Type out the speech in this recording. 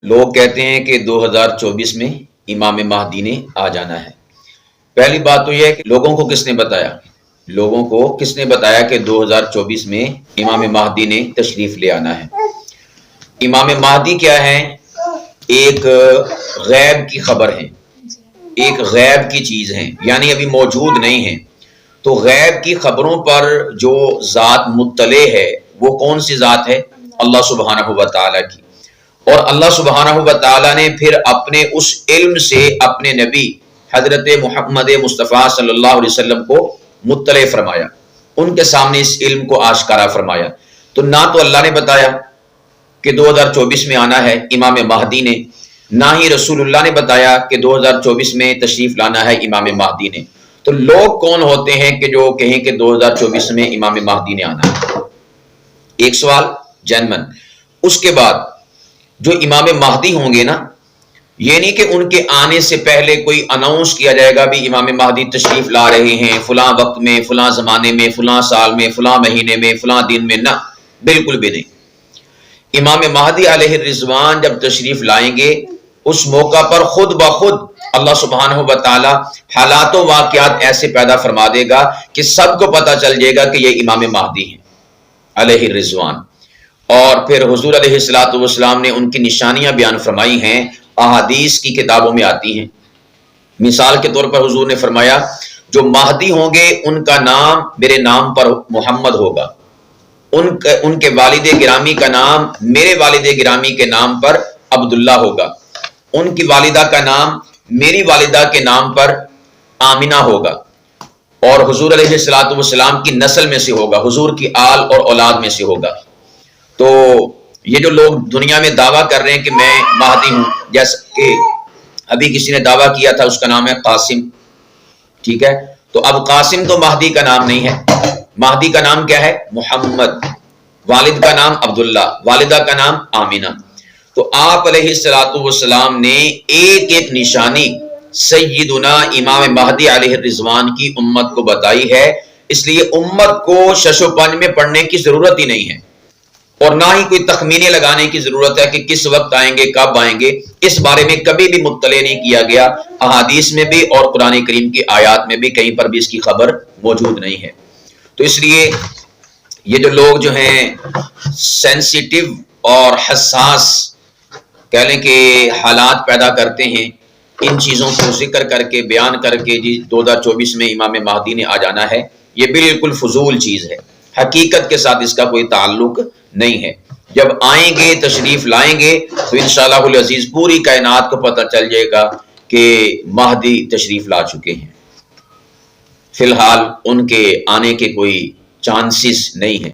لوگ کہتے ہیں کہ 2024 میں امام مہدی نے آ جانا ہے۔ پہلی بات تو یہ ہے کہ لوگوں کو کس نے بتایا کہ 2024 میں امام مہدی نے تشریف لے آنا ہے۔ امام مہدی کیا ہے؟ ایک غیب کی خبر ہے، ایک غیب کی چیز ہے، یعنی ابھی موجود نہیں ہے۔ تو غیب کی خبروں پر جو ذات مطلع ہے وہ کون سی ذات ہے؟ اللہ سبحانہ و تعالیٰ کی۔ اور اللہ سبحانہ و تعالیٰ نے پھر اپنے اس علم سے اپنے نبی حضرت محمد مصطفیٰ صلی اللہ علیہ وسلم کو مطلع فرمایا، ان کے سامنے اس علم کو آشکارا فرمایا۔ تو نہ تو اللہ نے بتایا کہ 2024 میں آنا ہے امام مہدی نے، نہ ہی رسول اللہ نے بتایا کہ 2024 میں تشریف لانا ہے امام مہدی نے۔ تو لوگ کون ہوتے ہیں کہ جو کہیں کہ 2024 میں امام مہدی نے آنا ہے؟ ایک سوال جینمن۔ اس کے بعد جو امام مہدی ہوں گے نا، یہ نہیں کہ ان کے آنے سے پہلے کوئی اناؤنس کیا جائے گا بھی امام مہدی تشریف لا رہے ہیں فلاں وقت میں، فلاں زمانے میں، فلاں سال میں، فلاں مہینے میں، فلاں دن میں، نہ، بالکل بھی نہیں۔ امام مہدی علیہ الرضوان جب تشریف لائیں گے اس موقع پر خود بخود اللہ سبحانہ و تعالی حالات و واقعات ایسے پیدا فرما دے گا کہ سب کو پتہ چل جائے گا کہ یہ امام مہدی ہیں علیہ الرضوان۔ اور پھر حضور علیہ السلام نے ان کی نشانیاں بیان فرمائی ہیں، احادیث کی کتابوں میں آتی ہیں۔ مثال کے طور پر حضور نے فرمایا جو مہدی ہوں گے ان کا نام میرے نام پر محمد ہوگا، ان کے والد گرامی کا نام میرے والد گرامی کے نام پر عبداللہ ہوگا، ان کی والدہ کا نام میری والدہ کے نام پر آمنہ ہوگا، اور حضور علیہ السلام کی نسل میں سے ہوگا، حضور کی آل اور اولاد میں سے ہوگا۔ تو یہ جو لوگ دنیا میں دعویٰ کر رہے ہیں کہ میں مہدی ہوں، جیسا کہ ابھی کسی نے دعویٰ کیا تھا، اس کا نام ہے قاسم، ٹھیک ہے؟ تو اب قاسم تو مہدی کا نام نہیں ہے، مہدی کا نام کیا ہے؟ محمد، والد کا نام عبداللہ، والدہ کا نام آمنہ۔ تو آپ علیہ السلام نے ایک ایک نشانی سیدنا امام مہدی علیہ الرضوان کی امت کو بتائی ہے، اس لیے امت کو شش و پنج میں پڑھنے کی ضرورت ہی نہیں ہے، اور نہ ہی کوئی تخمینے لگانے کی ضرورت ہے کہ کس وقت آئیں گے، کب آئیں گے۔ اس بارے میں کبھی بھی مطلع نہیں کیا گیا، احادیث میں بھی اور قرآن کریم کی آیات میں بھی کہیں پر بھی اس کی خبر موجود نہیں ہے۔ تو اس لیے یہ جو لوگ جو ہیں سینسیٹیو اور حساس کہہ لیں کہ حالات پیدا کرتے ہیں، ان چیزوں کو ذکر کر کے بیان کر کے جی 2024 میں امام مہدی نے آ جانا ہے، یہ بالکل فضول چیز ہے، حقیقت کے ساتھ اس کا کوئی تعلق نہیں ہے۔ جب آئیں گے، تشریف لائیں گے، تو انشاءاللہ العزیز پوری کائنات کو پتہ چل جائے گا کہ مہدی تشریف لا چکے ہیں۔ فی الحال ان کے آنے کے کوئی چانسز نہیں ہیں۔